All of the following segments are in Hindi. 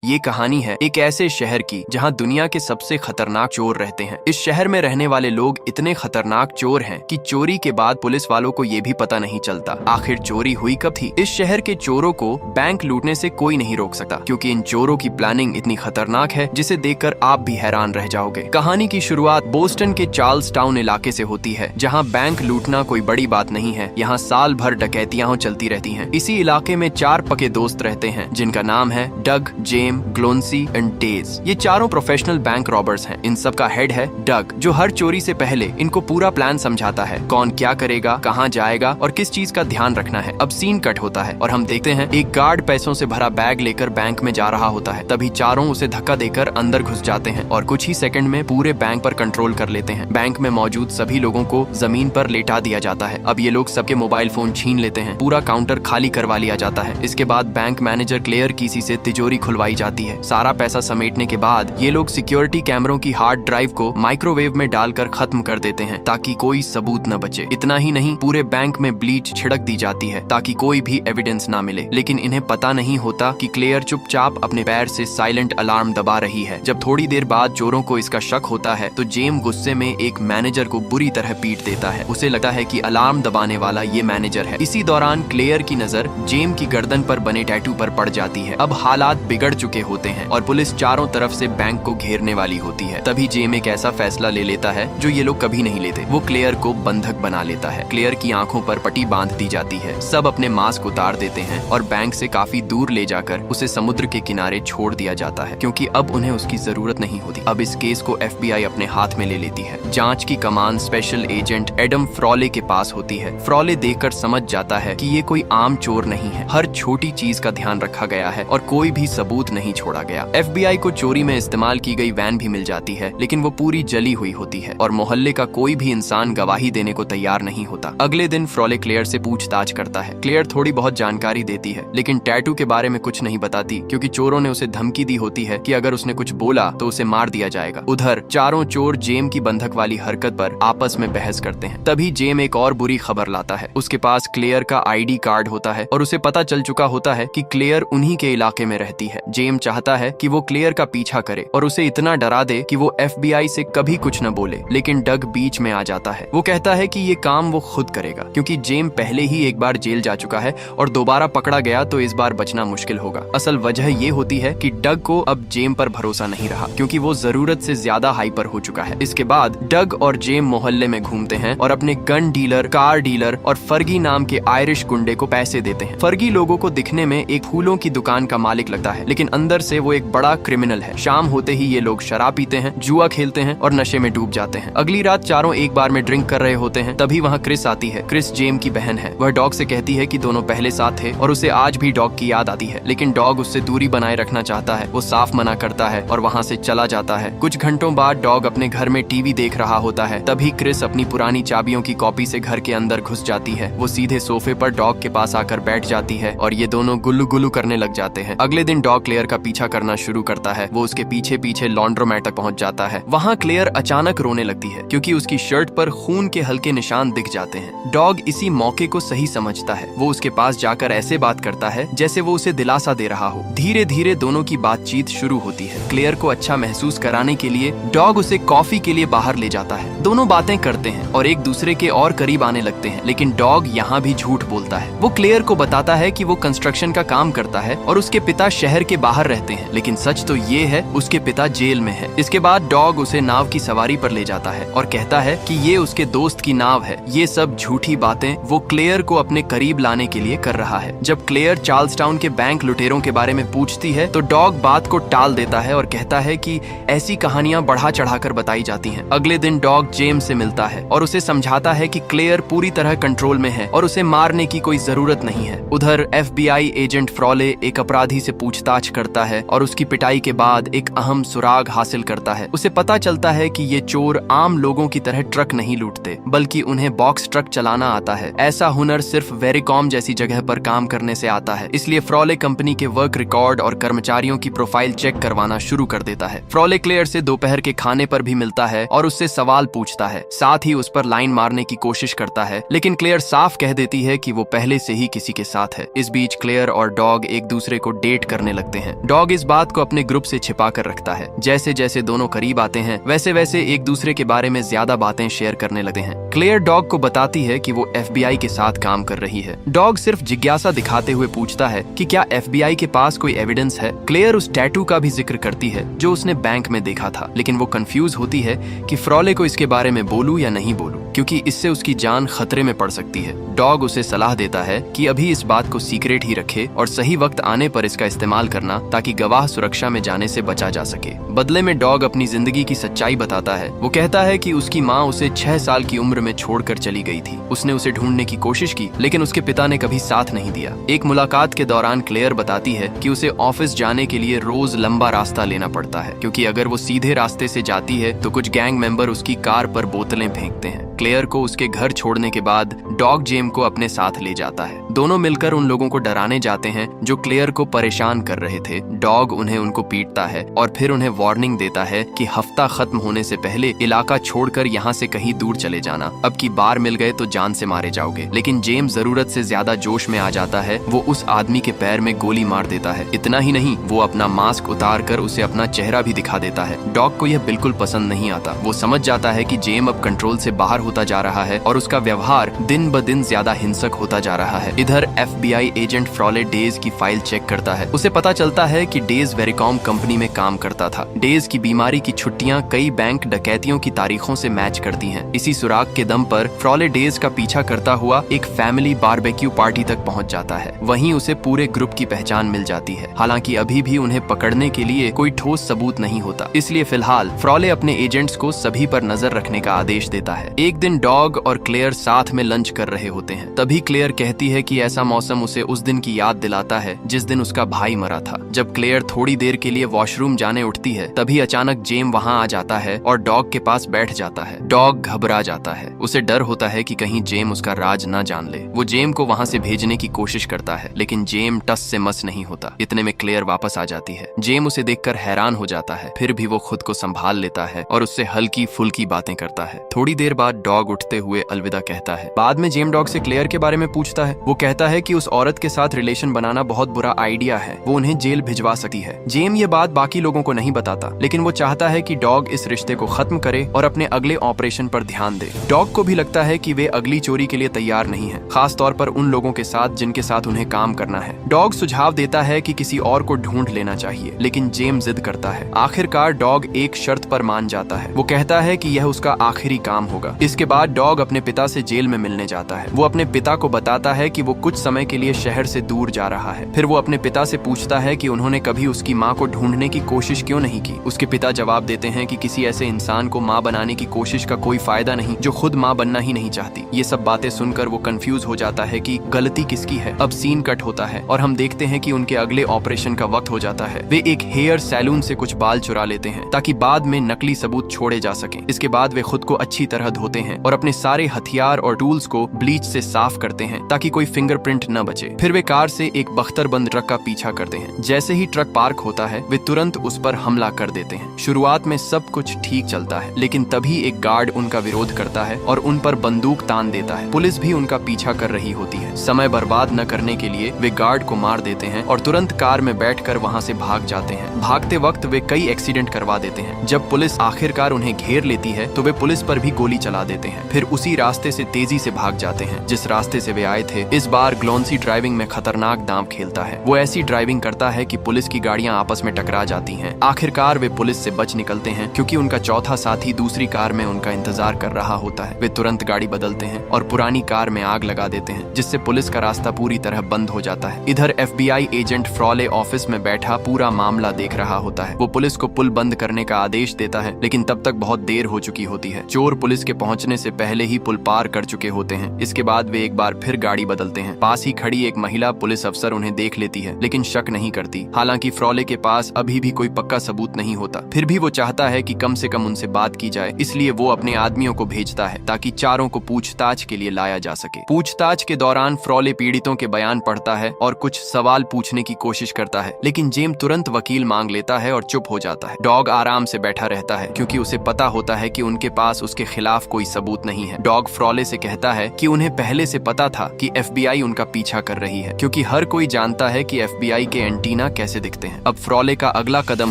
ये कहानी है एक ऐसे शहर की जहां दुनिया के सबसे खतरनाक चोर रहते हैं। इस शहर में रहने वाले लोग इतने खतरनाक चोर हैं कि चोरी के बाद पुलिस वालों को ये भी पता नहीं चलता आखिर चोरी हुई कब थी। इस शहर के चोरों को बैंक लूटने से कोई नहीं रोक सकता क्योंकि इन चोरों की प्लानिंग इतनी खतरनाक है जिसे देखकर आप भी हैरान रह जाओगे। कहानी की शुरुआत बोस्टन के चार्ल्स टाउन इलाके से होती है जहाँ बैंक लूटना कोई बड़ी बात नहीं है। यहाँ साल भर डकैतियां चलती रहती हैं। इसी इलाके में 4 पके दोस्त रहते हैं जिनका नाम है डग, जेम, ग्लोन्सी एंड डेज। ये चारों प्रोफेशनल बैंक रॉबर्स हैं। इन सब का हेड है डग जो हर चोरी से पहले इनको पूरा प्लान समझाता है, कौन क्या करेगा, कहाँ जाएगा और किस चीज का ध्यान रखना है। अब सीन कट होता है और हम देखते हैं एक गार्ड पैसों से भरा बैग लेकर बैंक में जा रहा होता है। तभी चारों उसे धक्का देकर अंदर घुस जाते हैं और कुछ ही सेकंड में पूरे बैंक पर कंट्रोल कर लेते हैं। बैंक में मौजूद सभी लोगों को जमीन पर लेटा दिया जाता है। अब ये लोग सबके मोबाइल फोन छीन लेते हैं। पूरा काउंटर खाली करवा लिया जाता है। इसके बाद बैंक मैनेजर क्लेयर कीसी से तिजोरी खुलवाई जाती है। सारा पैसा समेटने के बाद ये लोग सिक्योरिटी कैमरों की हार्ड ड्राइव को माइक्रोवेव में डालकर खत्म कर देते हैं ताकि कोई सबूत न बचे। इतना ही नहीं, पूरे बैंक में ब्लीच छिड़क दी जाती है ताकि कोई भी एविडेंस ना मिले। लेकिन इन्हें पता नहीं होता कि क्लेयर चुपचाप अपने पैर से साइलेंट अलार्म दबा रही है। जब थोड़ी देर बाद चोरों को इसका शक होता है तो जेम गुस्से में एक मैनेजर को बुरी तरह पीट देता है। उसे लगता है कि अलार्म दबाने वाला ये मैनेजर है। इसी दौरान क्लेयर की नजर जेम की गर्दन पर बने टैटू पर पड़ जाती है। अब हालात बिगड़ चुके होते हैं और पुलिस चारों तरफ से बैंक को घेरने वाली होती है। तभी जेम एक ऐसा फैसला ले लेता है जो ये लोग कभी नहीं लेते। वो क्लेयर को बंधक बना लेता है। क्लेयर की आंखों पर पट्टी बांध दी जाती है। सब अपने मास्क उतार देते हैं और बैंक से काफी दूर ले जाकर उसे समुद्र के किनारे छोड़ दिया जाता है क्योंकि अब उन्हें उसकी जरूरत नहीं होती। अब इस केस को FBI अपने हाथ में ले लेती है। जांच की कमान स्पेशल एजेंट एडम फ्रॉले के पास होती है। फ्रॉले देखकर समझ जाता है कि ये कोई आम चोर नहीं है। हर छोटी चीज का ध्यान रखा गया है और कोई भी सबूत नहीं छोड़ा गया। FBI को चोरी में इस्तेमाल की गई वैन भी मिल जाती है लेकिन वो पूरी जली हुई होती है और मोहल्ले का कोई भी इंसान गवाही देने को तैयार नहीं होता। अगले दिन फ्रॉले क्लेयर से पूछताछ करता है। क्लेयर थोड़ी बहुत जानकारी देती है लेकिन टैटू के बारे में कुछ नहीं बताती क्योंकि चोरों ने उसे धमकी दी होती है कि अगर उसने कुछ बोला तो उसे मार दिया जाएगा। उधर चारों चोर जेम की बंधक वाली हरकत पर आपस में बहस करते हैं। तभी जेम एक और बुरी खबर लाता है। उसके पास क्लेयर का ID कार्ड होता है और उसे पता चल चुका होता है कि क्लेयर उन्हीं के इलाके में रहती है। जेम चाहता है कि वो क्लेयर का पीछा करे और उसे इतना डरा दे कि वो FBI से कभी कुछ न बोले। लेकिन डग बीच में आ जाता है। वो कहता है कि ये काम वो खुद करेगा क्योंकि जेम पहले ही एक बार जेल जा चुका है और दोबारा पकड़ा गया तो इस बार बचना मुश्किल होगा। असल वजह ये होती है कि डग को अब जेम पर भरोसा नहीं रहा क्योंकि वो जरूरत से ज्यादा हाइपर हो चुका है। इसके बाद डग और जेम मोहल्ले में घूमते हैं और अपने गन डीलर, कार डीलर और फर्गी नाम के आयरिश गुंडे को पैसे देते हैं। फर्गी लोगों को दिखने में एक फूलों की दुकान का मालिक लगता है लेकिन अंदर से वो एक बड़ा क्रिमिनल है। शाम होते ही ये लोग शराब पीते हैं, जुआ खेलते हैं और नशे में डूब जाते हैं। अगली रात चारों एक बार में ड्रिंक कर रहे होते हैं। तभी वहाँ क्रिस आती है। क्रिस जेम की बहन है। वह डॉग से कहती है कि दोनों पहले साथ थे और उसे आज भी डॉग की याद आती है लेकिन डॉग उससे दूरी बनाए रखना चाहता है। वो साफ मना करता है और वहाँ से चला जाता है। कुछ घंटों बाद डॉग अपने घर में टीवी देख रहा होता है। तभी क्रिस अपनी पुरानी चाबियों की कॉपी से घर के अंदर घुस जाती है। वो सीधे सोफे पर डॉग के पास आकर बैठ जाती है और ये दोनों गुल्लू गुल्लू करने लग जाते हैं। अगले दिन डॉग क्लेयर का पीछा करना शुरू करता है। वो उसके पीछे पीछे लॉन्ड्रोमैट तक पहुंच जाता है। वहाँ क्लेयर अचानक रोने लगती है क्योंकि उसकी शर्ट पर खून के हल्के निशान दिख जाते हैं। डॉग इसी मौके को सही समझता है। वो उसके पास जाकर ऐसे बात करता है जैसे वो उसे दिलासा दे रहा हो। धीरे धीरे दोनों की बातचीत शुरू होती है। क्लेयर को अच्छा महसूस कराने के लिए डॉग उसे कॉफी के लिए बाहर ले जाता है। दोनों बातें करते हैं और एक दूसरे के और करीब आने लगते हैं लेकिन डॉग यहाँ भी झूठ बोलता है। वो क्लेयर को बताता है कि वो कंस्ट्रक्शन का काम करता है और उसके पिता शहर के बाहर रहते हैं लेकिन सच तो ये है उसके पिता जेल में है। इसके बाद डॉग उसे नाव की सवारी पर ले जाता है और कहता है कि ये उसके दोस्त की नाव है। ये सब झूठी बातें वो क्लेयर को अपने करीब लाने के लिए कर रहा है। जब क्लेयर चार्ल्स टाउन के बैंक लुटेरों के बारे में पूछती है तो डॉग बात को टाल देता है और कहता है कि ऐसी कहानियां बढ़ा चढ़ाकर बताई जाती हैं। अगले दिन डॉग जेम से मिलता है और उसे समझाता है कि क्लेयर पूरी तरह कंट्रोल में है और उसे मारने की कोई जरूरत नहीं है। उधर FBI एजेंट फ्रॉले एक अपराधी से पूछताछ करता है और उसकी पिटाई के बाद एक अहम सुराग हासिल करता है। उसे पता चलता है कि ये चोर आम लोगों की तरह ट्रक नहीं लूटते बल्कि उन्हें बॉक्स ट्रक चलाना आता है। ऐसा हुनर सिर्फ वेरिकॉम जैसी जगह पर काम करने से आता है। इसलिए फ्रॉले कंपनी के वर्क रिकॉर्ड और कर्मचारियों की प्रोफाइल चेक करवाना शुरू कर देता है। फ्रॉले क्लेयर से दोपहर के खाने पर भी मिलता है और उससे सवाल पूछता है। साथ ही उस पर लाइन मारने की कोशिश करता है लेकिन क्लेयर साफ कह देती है कि वो पहले से ही किसी के साथ है। इस बीच क्लेयर और डॉग एक दूसरे को डेट करने लगते हैं। हैं। डॉग इस बात को अपने ग्रुप से छिपा कर रखता है। जैसे जैसे दोनों करीब आते हैं वैसे वैसे एक दूसरे के बारे में ज्यादा बातें शेयर करने लगते हैं। क्लेयर डॉग को बताती है कि वो FBI के साथ काम कर रही है। डॉग सिर्फ जिज्ञासा दिखाते हुए पूछता है कि क्या FBI के पास कोई एविडेंस है। क्लेयर उस टैटू का भी जिक्र करती है जो उसने बैंक में देखा था, लेकिन वो कंफ्यूज होती है कि फ्रॉले को इसके बारे में बोलूं या नहीं बोलूं, क्योंकि इससे उसकी जान खतरे में पड़ सकती है। डॉग उसे सलाह देता है कि अभी इस बात को सीक्रेट ही रखे और सही वक्त आने पर इसका इस्तेमाल करना, ताकि गवाह सुरक्षा में जाने से बचा जा सके। बदले में डॉग अपनी जिंदगी की सच्चाई बताता है। वो कहता है कि उसकी माँ उसे 6 साल की उम्र में छोड़कर चली गई थी। उसने उसे ढूंढने की कोशिश की, लेकिन उसके पिता ने कभी साथ नहीं दिया। एक मुलाकात के दौरान क्लेयर बताती है कि उसे ऑफिस जाने के लिए रोज लंबा रास्ता लेना पड़ता है, क्योंकि अगर वो सीधे रास्ते से जाती है तो कुछ गैंग मेंबर उसकी कार पर बोतलें फेंकते हैं। क्लेयर को उसके घर छोड़ने के बाद डॉग जेम को अपने साथ ले जाता है। दोनों मिलकर उन लोगों को डराने जाते हैं जो क्लेयर को परेशान कर रहे थे। डॉग उनको पीटता है और फिर उन्हें वार्निंग देता है कि हफ्ता खत्म होने से पहले इलाका छोड़कर यहाँ से कहीं दूर चले जाना। अब की बार मिल गए तो जान से मारे जाओगे। लेकिन जेम जरूरत से ज्यादा जोश में आ जाता है। वो उस आदमी के पैर में गोली मार देता है। इतना ही नहीं, वो अपना मास्क उतार कर उसे अपना चेहरा भी दिखा देता है। डॉग को यह बिल्कुल पसंद नहीं आता। वो समझ जाता है कि जेम अब कंट्रोल से बाहर होता जा रहा है और उसका व्यवहार दिन ब दिन ज्यादा हिंसक होता जा रहा है। इधर FBI एजेंट फ्रॉले डेज की फाइल चेक करता है। उसे पता चलता है कि डेज वेरिकॉम कंपनी में काम करता था। डेज की बीमारी की छुट्टियां कई बैंक डकैतियों की तारीखों से मैच करती हैं। इसी सुराग के दम पर फ्रॉले डेज का पीछा करता हुआ एक फैमिली बारबेक्यू पार्टी तक पहुंच जाता है। वहीं उसे पूरे ग्रुप की पहचान मिल जाती है। हालांकि अभी भी उन्हें पकड़ने के लिए कोई ठोस सबूत नहीं होता, इसलिए फिलहाल फ्रॉले अपने एजेंट्स को सभी पर नजर रखने का आदेश देता है। एक दिन डॉग और क्लेयर साथ में लंच कर रहे होते हैं। तभी क्लेयर कहती है कि ऐसा मौसम उसे उस दिन की याद दिलाता है जिस दिन उसका भाई मरा था। जब क्लेयर थोड़ी देर के लिए वॉशरूम जाने उठती है, तभी अचानक जेम वहां आ जाता है और डॉग के पास बैठ जाता है। डॉग घबरा जाता है। उसे डर होता है कि कहीं जेम उसका राज न जान ले। वो जेम को वहां से भेजने की कोशिश करता है, लेकिन जेम टस से मस नहीं होता। इतने में क्लेयर वापस आ जाती है। जेम उसे देखकर हैरान हो जाता है, फिर भी वो खुद को संभाल लेता है और उससे हल्की फुल्की बातें करता है। थोड़ी देर बाद डॉग उठते हुए अलविदा कहता है। बाद में जेम डॉग से क्लेयर के बारे में पूछता है। वो कहता है कि उस औरत के साथ रिलेशन बनाना बहुत बुरा आइडिया है, वो उन्हें जेल भिजवा सकती है। जेम ये बात बाकी लोगों को नहीं बताता, लेकिन वो चाहता है कि डॉग इस रिश्ते को खत्म करे और अपने अगले ऑपरेशन पर ध्यान दे। डॉग को भी लगता है कि वे अगली चोरी के लिए तैयार नहीं है, खास तौर पर उन लोगों के साथ जिनके साथ उन्हें काम करना है। डॉग सुझाव देता है कि किसी और को ढूंढ लेना चाहिए, लेकिन जेम जिद करता है। आखिरकार डॉग एक शर्त पर मान जाता है। वो कहता है कि यह उसका आखिरी काम होगा। इसके बाद डॉग अपने पिता से जेल में मिलने जाता है। वो अपने पिता को बताता है कि वो कुछ समय के लिए शहर से दूर जा रहा है। फिर वो अपने पिता से पूछता है कि उन्होंने कभी उसकी माँ को ढूंढने की कोशिश क्यों नहीं की। उसके पिता जवाब देते हैं कि किसी ऐसे इंसान को माँ बनाने की कोशिश का कोई फायदा नहीं जो खुद माँ बनना ही नहीं चाहती। ये सब बातें सुनकर वो कंफ्यूज हो जाता है कि गलती किसकी है। अब सीन कट होता है और हम देखते हैं कि उनके अगले ऑपरेशन का वक्त हो जाता है। वे एक हेयर सैलून से कुछ बाल चुरा लेते हैं ताकि बाद में नकली सबूत छोड़े जा सकें। इसके बाद वे खुद को अच्छी तरह धोते हैं और अपने सारे हथियार और टूल्स को ब्लीच से साफ करते हैं ताकि कोई फिंगरप्रिंट न बचे। फिर वे कार से एक बख्तरबंद ट्रक का पीछा करते हैं। जैसे ही ट्रक पार्क होता है, वे तुरंत उस पर हमला कर देते हैं। शुरुआत में सब कुछ ठीक चलता है, लेकिन तभी एक गार्ड उनका विरोध करता है और उन पर बंदूक तान देता है। पुलिस भी उनका पीछा कर रही होती है। समय बर्बाद न करने के लिए वे गार्ड को मार देते हैं और तुरंत कार में बैठकर वहां से भाग जाते हैं। भागते वक्त वे कई एक्सीडेंट करवा देते हैं। जब पुलिस आखिरकार उन्हें घेर लेती है तो वे पुलिस पर भी गोली चला देते हैं। फिर उसी रास्ते से तेजी से भाग जाते हैं जिस रास्ते से वे आए थे। इस बार ग्लोंसी ड्राइविंग में खतरनाक दांव खेलता है। वो ऐसी ड्राइविंग करता है कि पुलिस की गाड़ियां आपस में टकरा जाती हैं। आखिरकार वे पुलिस से बच निकलते हैं क्योंकि उनका चौथा साथी दूसरी कार में उनका इंतजार कर रहा होता है। वे तुरंत गाड़ी बदलते हैं और पुरानी कार में आग लगा देते हैं, जिससे पुलिस का रास्ता पूरी तरह बंद हो जाता है। इधर FBI एजेंट फ्रॉले ऑफिस में बैठा पूरा मामला देख रहा होता है। वो पुलिस को पुल बंद करने का आदेश देता है, लेकिन तब तक बहुत देर हो चुकी होती है। चोर पुलिस के पहुंचने से पहले ही पुल पार कर चुके होते हैं। इसके बाद वे एक बार फिर गाड़ी बदलते हैं। पास ही खड़ी एक महिला पुलिस अफसर उन्हें देख लेती है, लेकिन शक नहीं करती। हालांकि फ्रॉले के पास अभी भी कोई पक्का सबूत नहीं होता, फिर भी वो चाहता है कि कम से कम उनसे बात की जाए। इसलिए वो अपने आदमियों को भेजता है ताकि चारों को पूछताछ के लिए लाया जा सके। पूछताछ के दौरान फ्रॉले पीड़ितों के बयान पढ़ता है और कुछ सवाल पूछने की कोशिश करता है, लेकिन जेम तुरंत वकील मांग लेता है और चुप हो जाता है। डॉग आराम से बैठा रहता है क्योंकि उसे पता होता है कि उनके पास उसके खिलाफ कोई सबूत नहीं है। डॉग फ्रॉले से कहता है कि उन्हें पहले से पता था कि FBI उनका पीछा कर रही है, क्योंकि हर कोई जानता है कि FBI के एंटीना कैसे दिखते हैं। अब फ्रॉले का अगला कदम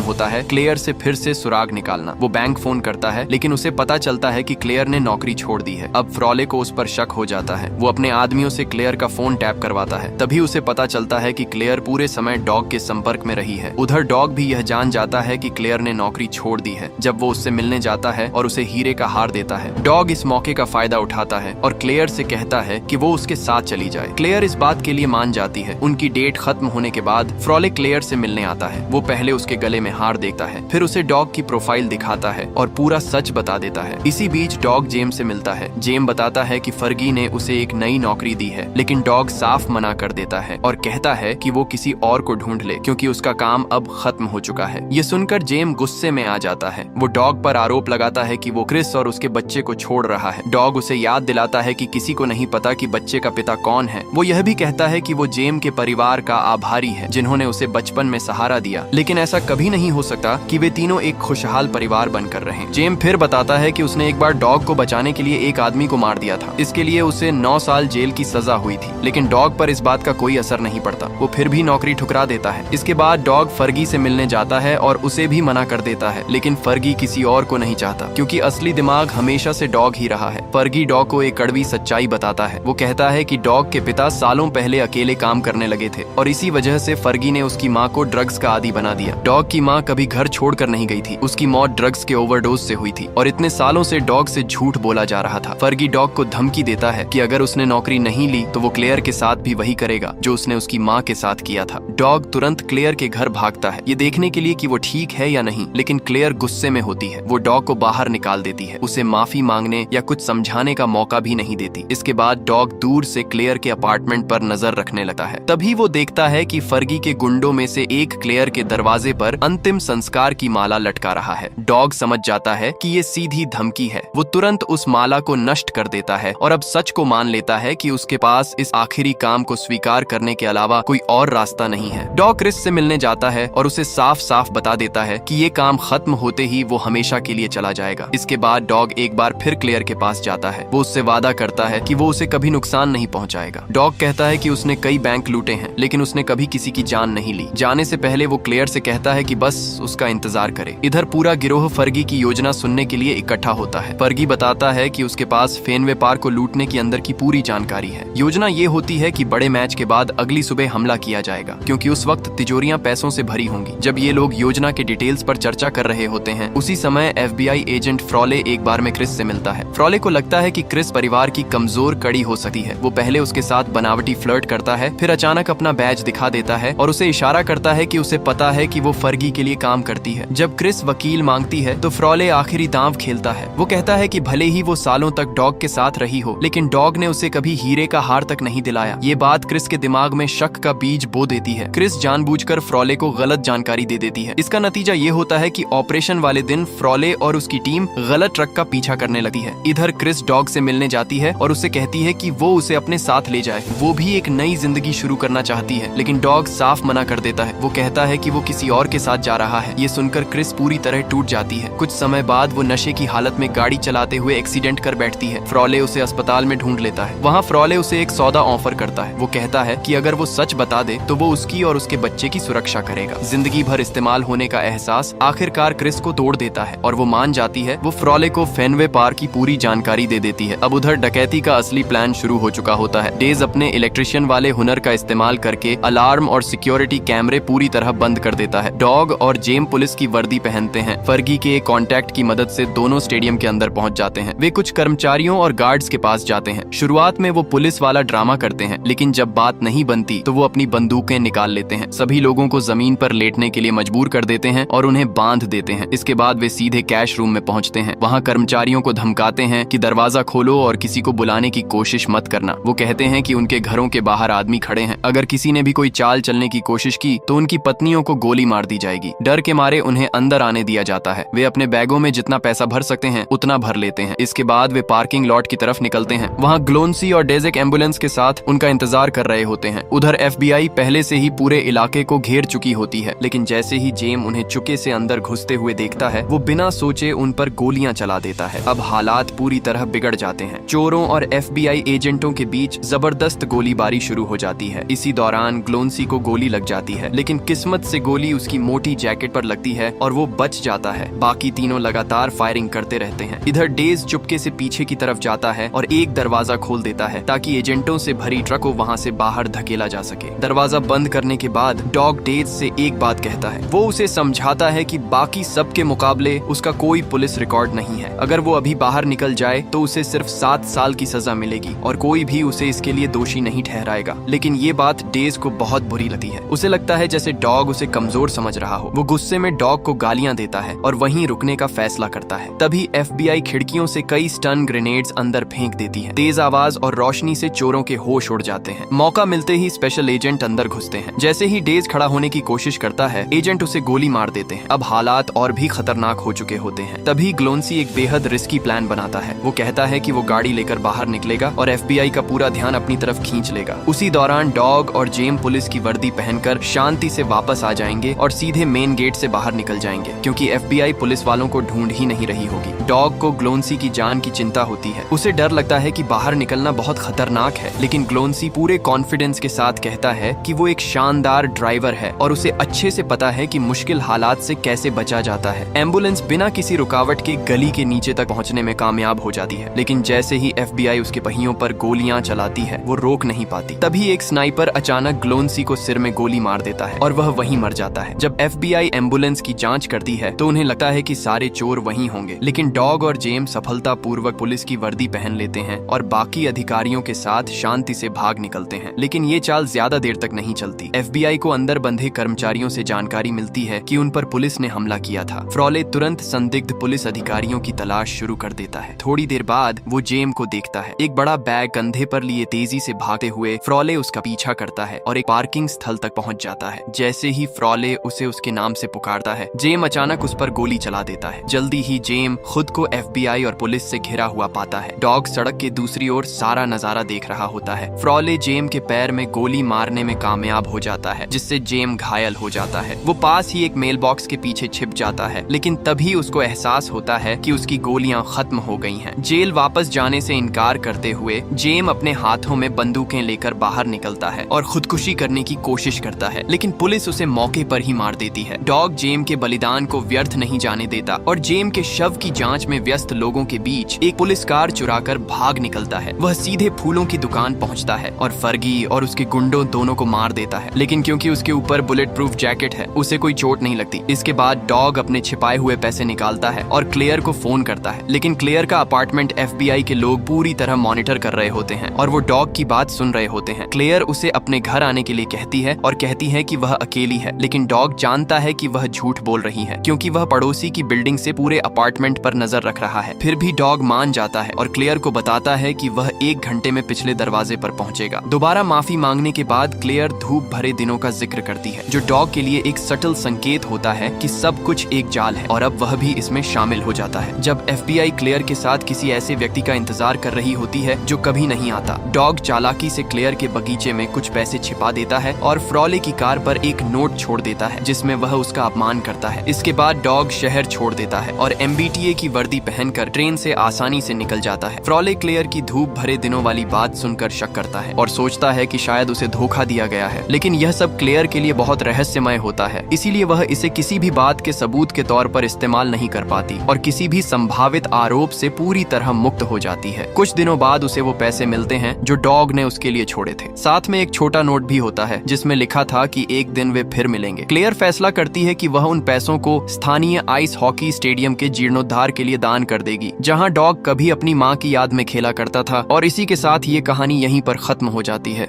होता है क्लेयर से फिर से सुराग निकालना। वो बैंक फोन करता है, लेकिन उसे पता चलता है कि क्लेयर ने नौकरी छोड़ दी है। अब फ्रॉले को उस पर शक हो जाता है। वो अपने आदमियों से क्लेयर का फोन टैप करवाता है। तभी उसे पता चलता है कि क्लेयर पूरे समय डॉग के संपर्क में रही है। उधर डॉग भी यह जान जाता है कि क्लेयर ने नौकरी छोड़ दी है जब वो उससे मिलने जाता है और उसे हीरे का हार देता है। डॉग इस मौके का फायदा उठाता है और क्लेयर से कहता है कि वो उसके साथ चली जाए। क्लेयर इस बात के लिए मान जाती है। उनकी डेट खत्म होने के बाद फ्रॉले क्लेयर से मिलने आता है। वो पहले उसके गले में हार देखता है, फिर उसे डॉग की प्रोफाइल दिखाता है और पूरा सच बता देता है। इसी बीच डॉग जेम से मिलता है। जेम बताता है कि फर्गी ने उसे एक नई नौकरी दी है, लेकिन डॉग साफ मना कर देता है और कहता है कि वो किसी और को ढूंढ ले, क्योंकि उसका काम अब खत्म हो चुका है। ये सुनकर जेम गुस्से में आ जाता है। वो डॉग पर आरोप लगाता है कि वो क्रिस और उसके बच्चे को छोड़ रहा है। डॉग उसे याद दिलाता है कि किसी को नहीं पता कि बच्चे का पिता कौन है। वो यह भी कहता है कि वो जेम के परिवार का आभारी है, जिन्होंने उसे बचपन में सहारा दिया, लेकिन ऐसा कभी नहीं हो सकता कि वे तीनों एक खुशहाल परिवार बनकर रहें। जेम फिर बताता है कि उसने एक बार डॉग को बचाने के लिए एक आदमी को मार दिया था। इसके लिए उसे 9 साल जेल की सजा हुई थी, लेकिन डॉग पर इस बात का कोई असर नहीं पड़ता। वो फिर भी नौकरी ठुकरा देता है। इसके बाद डॉग फर्गी से मिलने जाता है और उसे भी मना कर देता है, लेकिन फर्गी किसी और को नहीं चाहता, क्योंकि असली दिमाग हमेशा से डॉग ही रहा है। फर्गी डॉग को एक कड़वी सच्चाई बताता है। वो कहता है कि डॉग के पिता सालों पहले अकेले काम करने लगे थे और इसी वजह से फर्गी ने उसकी माँ को ड्रग्स का आदी बना दिया। डॉग की माँ कभी घर छोड़कर नहीं गई थी। उसकी मौत ड्रग्स के ओवरडोज से हुई थी और इतने सालों से डॉग से झूठ बोला जा रहा था। फर्गी डॉग को धमकी देता है कि अगर उसने नौकरी नहीं ली तो वो क्लेयर के साथ भी वही करेगा जो उसने उसकी माँ के साथ किया था। डॉग तुरंत क्लेयर के घर भागता है, ये देखने के लिए कि वो ठीक है या नहीं, लेकिन क्लेयर गुस्से में होती है। वो डॉग को बाहर निकाल देती है, उसे माफी मांगने या कुछ समझाने का मौका भी नहीं देती। इसके बाद डॉग दूर से क्लेयर के अपार्टमेंट पर नजर रखने लगता है। तभी वो देखता है कि फर्गी के गुंडों में से एक क्लेयर के दरवाजे पर अंतिम संस्कार की माला लटका रहा है। डॉग समझ जाता है कि ये सीधी धमकी है। वो तुरंत उस माला को नष्ट कर देता है और अब सच को मान लेता है कि उसके पास इस आखिरी काम को स्वीकार करने के अलावा कोई और रास्ता नहीं है। डॉग क्रिस से मिलने जाता है और उसे साफ साफ बता देता है कि ये काम खत्म होते ही वो हमेशा के लिए चला जाएगा। इसके बाद डॉग एक बार फिर क्लेयर के पास जाता है। वो उससे वादा करता है कि वो उसे कभी नुकसान नहीं पहुंचाएगा। डॉग कहता है कि उसने कई बैंक लूटे हैं, लेकिन उसने कभी किसी की जान नहीं ली। जाने से पहले वो क्लेयर से कहता है कि बस उसका इंतजार करे। इधर पूरा गिरोह फर्गी की योजना सुनने के लिए इकट्ठा होता है। फर्गी बताता है कि उसके पास फेनवे पार्क को लूटने की अंदर की पूरी जानकारी है। योजना ये होती है कि बड़े मैच के बाद अगली सुबह हमला किया जाएगा, क्योंकि उस वक्त तिजोरियां पैसों से भरी होंगी। जब ये लोग योजना के डिटेल्स पर चर्चा कर रहे होते हैं, उसी समय FBI एजेंट फ्रॉले एक बार में क्रिस से मिलता है। फ्रॉले को लगता है कि क्रिस परिवार की कमजोर कड़ी हो सकती है। वो पहले उसके साथ बनावटी फ्लर्ट करता है, फिर अचानक अपना बैज दिखा देता है और उसे इशारा करता है कि उसे पता है कि वो फर्गी के लिए काम करती है। जब क्रिस वकील मांगती है तो फ्रॉले आखिरी दांव खेलता है। वो कहता है कि भले ही वो सालों तक डॉग के साथ रही हो, लेकिन डॉग ने उसे कभी हीरे का हार तक नहीं दिलाया। ये बात क्रिस के दिमाग में शक का बीज बो देती है। क्रिस जानबूझकर फ्रॉले को गलत जानकारी दे देती है। इसका नतीजा ये होता है कि ऑपरेशन वाले दिन फ्रॉले और उसकी टीम गलत ट्रक का पीछा करने लगती है। इधर क्रिस डॉग से मिलने जाती है और उसे कहती है कि वो उसे अपने साथ ले जाए। वो भी एक नई जिंदगी शुरू करना चाहती है, लेकिन डॉग साफ मना कर देता है। वो कहता है कि वो किसी और के साथ जा रहा है। ये सुनकर क्रिस पूरी तरह टूट जाती है। कुछ समय बाद वो नशे की हालत में गाड़ी चलाते हुए एक्सीडेंट कर बैठती है। फ्रॉले उसे अस्पताल में ढूंढ लेता है। वहाँ फ्रॉले उसे एक सौदा ऑफर करता है। वो कहता है कि अगर वो सच बता दे तो वो उसकी और उसके बच्चे की सुरक्षा करेगा। जिंदगी भर इस्तेमाल होने का एहसास आखिरकार क्रिस को तोड़ देता है और वो मान जाती है। वो फ्रॉले को फेनवे पार्क की पूरी जानकारी दे देती है। अब उधर डकैती का असली प्लान शुरू हो चुका होता है। डेज अपने इलेक्ट्रिशियन वाले हुनर का इस्तेमाल करके अलार्म और सिक्योरिटी कैमरे पूरी तरह बंद कर देता है। डॉग और जेम पुलिस की वर्दी पहनते हैं। फर्गी के एक कॉन्टैक्ट की मदद से दोनों स्टेडियम के अंदर पहुंच जाते हैं। वे कुछ कर्मचारियों और गार्ड्स के पास जाते हैं। शुरुआत में वो पुलिस वाला ड्रामा करते हैं, लेकिन जब बात नहीं बनती तो वो अपनी बंदूकें निकाल लेते हैं। सभी लोगों को जमीन पर लेटने के लिए मजबूर कर देते हैं और उन्हें बांध देते हैं। इसके बाद वे सीधे कैश रूम में पहुंचते हैं। वहाँ कर्मचारियों को धमकाते हैं कि दरवाजा खोलो और किसी को बुलाने की कोशिश मत करना। वो कहते हैं कि उनके घरों के बाहर आदमी खड़े हैं। अगर किसी ने भी कोई चाल चलने की कोशिश की तो उनकी पत्नियों को गोली मार दी जाएगी। डर के मारे उन्हें अंदर आने दिया जाता है। वे अपने बैगों में जितना पैसा भर सकते हैं उतना भर लेते हैं। इसके बाद वे पार्किंग लॉट की तरफ निकलते हैं। वहाँ ग्लोन्सी और डेजेक एम्बुलेंस के साथ उनका इंतजार कर रहे होते हैं। उधर FBI पहले से ही पूरे इलाके को घेर चुकी होती है, लेकिन जैसे ही जेम उन्हें चुके से अंदर घुसते हुए देखता है, वो बिना सोचे उन पर गोलियां चला देता है। अब हालात हालात पूरी तरह बिगड़ जाते हैं। चोरों और FBI एजेंटों के बीच जबरदस्त गोलीबारी शुरू हो जाती है। इसी दौरान ग्लोन्सी को गोली लग जाती है, लेकिन किस्मत से गोली उसकी मोटी जैकेट पर लगती है और वो बच जाता है। बाकी तीनों लगातार फायरिंग करते रहते हैं। इधर डेज चुपके से पीछे की तरफ जाता है और एक दरवाजा खोल देता है ताकि एजेंटों से भरी ट्रक को वहाँ से बाहर धकेला जा सके। दरवाजा बंद करने के बाद डॉग डेज से एक बात कहता है। वो उसे समझाता है कि बाकी सब के मुकाबले उसका कोई पुलिस रिकॉर्ड नहीं है। अगर वो अभी बाहर निकल जाए तो उसे सिर्फ 7 साल की सजा मिलेगी और कोई भी उसे इसके लिए दोषी नहीं ठहराएगा। लेकिन ये बात डेज को बहुत बुरी लगती है। उसे लगता है जैसे डॉग उसे कमजोर समझ रहा हो। वो गुस्से में डॉग को गालियां देता है और वहीं रुकने का फैसला करता है। तभी FBI खिड़कियों से कई स्टन ग्रेनेड्स अंदर फेंक देती है। तेज आवाज और रोशनी से चोरों के होश उड़ जाते हैं। मौका मिलते ही स्पेशल एजेंट अंदर घुसते हैं। जैसे ही डेज खड़ा होने की कोशिश करता है, एजेंट उसे गोली मार देते हैं। अब हालात और भी खतरनाक हो चुके होते हैं। तभी ग्लोन्सी एक बेहद रिस्की प्लान बनाता है। वो कहता है कि वो गाड़ी लेकर बाहर निकलेगा और FBI का पूरा ध्यान अपनी तरफ खींच लेगा। उसी दौरान डॉग और जेम पुलिस की वर्दी पहनकर शांति से वापस आ जाएंगे और सीधे मेन गेट से बाहर निकल जाएंगे, क्योंकि FBI पुलिस वालों को ढूंढ ही नहीं रही होगी। डॉग को ग्लोन्सी की जान की चिंता होती है। उसे डर लगता है कि बाहर निकलना बहुत खतरनाक है, लेकिन ग्लोन्सी पूरे कॉन्फिडेंस के साथ कहता है कि वो एक शानदार ड्राइवर है और उसे अच्छे से पता है कि मुश्किल हालात से कैसे बचा जाता है। एम्बुलेंस बिना किसी रुकावट के गली के नीचे तक पहुंचने में कामयाब हो जाती है, लेकिन जैसे ही FBI उसके पहियों पर गोलियां चलाती है, वो रोक नहीं पाती। तभी एक स्नाइपर अचानक ग्लोन्सी को सिर में गोली मार देता है और वह वहीं मर जाता है। जब FBI एम्बुलेंस की जांच करती है तो उन्हें लगता है कि सारे चोर वहीं होंगे, लेकिन डॉग और जेम सफलतापूर्वक पुलिस की वर्दी पहन लेते हैं और बाकी अधिकारियों के साथ शांति से भाग निकलते हैं। लेकिन ये चाल ज्यादा देर तक नहीं चलती। FBI को अंदर बंधे कर्मचारियों से जानकारी मिलती है कि उन पर पुलिस ने हमला किया था। फ्रॉले तुरंत संदिग्ध पुलिस अधिकारियों की तलाश शुरू कर देता है। थोड़ी देर बाद वो जेम को देखता है। एक बड़ा बैग कंधे पर लिए तेजी से भागते हुए फ्रॉले उसका पीछा करता है और एक पार्किंग स्थल तक पहुंच जाता है। जैसे ही फ्रॉले उसे उसके नाम से पुकारता है, जेम अचानक उस पर गोली चला देता है। जल्दी ही जेम खुद को FBI और पुलिस से घिरा हुआ पाता है। डॉग सड़क के दूसरी ओर सारा नजारा देख रहा होता है। फ्रॉले जेम के पैर में गोली मारने में कामयाब हो जाता है, जिससे जेम घायल हो जाता है। वो पास ही एक मेल बॉक्स के पीछे छिप जाता है, लेकिन तभी उसको एहसास होता है कि उसकी गोलियां खत्म हो गई हैं। जेल वापस जाने से इनकार करते हुए जेम अपने हाथों में बंदूकें लेकर बाहर निकलता है और खुदकुशी करने की कोशिश करता है, लेकिन पुलिस उसे मौके पर ही मार देती है। डॉग जेम के बलिदान को व्यर्थ नहीं जाने देता और जेम के शव की जांच में व्यस्त लोगों के बीच एक पुलिस कार चुराकर भाग निकलता है। वह सीधे फूलों की दुकान पहुंचता है और फर्गी और उसके गुंडों दोनों को मार देता है, लेकिन क्योंकि उसके ऊपर बुलेट प्रूफ जैकेट है, उसे कोई चोट नहीं लगती। इसके बाद डॉग अपने छिपाए हुए पैसे निकालता है और क्लेयर को फोन करता है, लेकिन क्लेयर का अपार्टमेंट FBI के लोग पूरी तरह मॉनिटर कर रहे होते हैं और वो डॉग की बात सुन रहे होते हैं। क्लेयर उसे अपने घर आने के लिए कहती है और कहती है कि वह अकेली है, लेकिन डॉग जानता है कि वह झूठ बोल रही है, क्योंकि वह पड़ोसी की बिल्डिंग से पूरे अपार्टमेंट पर नजर रख रहा है। फिर भी डॉग मान जाता है और क्लेयर को बताता है कि वह 1 घंटे में पिछले दरवाजे पर पहुंचेगा। दोबारा माफी मांगने के बाद क्लेयर धूप भरे दिनों का जिक्र करती है, जो डॉग के लिए एक सटल संकेत होता है कि सब कुछ एक जाल है और अब वह भी इसमें शामिल हो जाता है। जब FBI क्लेयर के साथ किसी ऐसे व्यक्ति का इंतजार कर रही होती है जो कभी नहीं आता, डॉग चालाकी से क्लेयर के बगीचे में कुछ पैसे छिपा देता है और फ्रॉले की कार पर एक नोट छोड़ देता है जिसमें वह उसका अपमान करता है। इसके बाद डॉग शहर छोड़ देता है और MBTA की वर्दी पहनकर ट्रेन से आसानी से निकल जाता है। फ्रॉले क्लेयर की धूप भरे दिनों वाली बात सुनकर शक करता है और सोचता है कि शायद उसे धोखा दिया गया है, लेकिन यह सब क्लेयर के लिए बहुत रहस्यमय होता है, इसीलिए वह इसे किसी भी बात के सबूत के तौर पर इस्तेमाल नहीं कर पाती और किसी भी संभावित आरोप से पूरी तरह मुक्त हो जाती है। कुछ दिनों बाद उसे वो पैसे मिलते हैं जो डॉग ने उसके लिए छोड़े थे। साथ में एक छोटा नोट भी होता है जिसमें लिखा था कि एक दिन वे फिर मिलेंगे। क्लेयर फैसला करती है कि वह उन पैसों को स्थानीय आइस हॉकी स्टेडियम के जीर्णोद्धार के लिए दान कर देगी, जहां डॉग कभी अपनी मां की याद में खेला करता था। और इसी के साथ ये कहानी यहीं पर खत्म हो जाती है।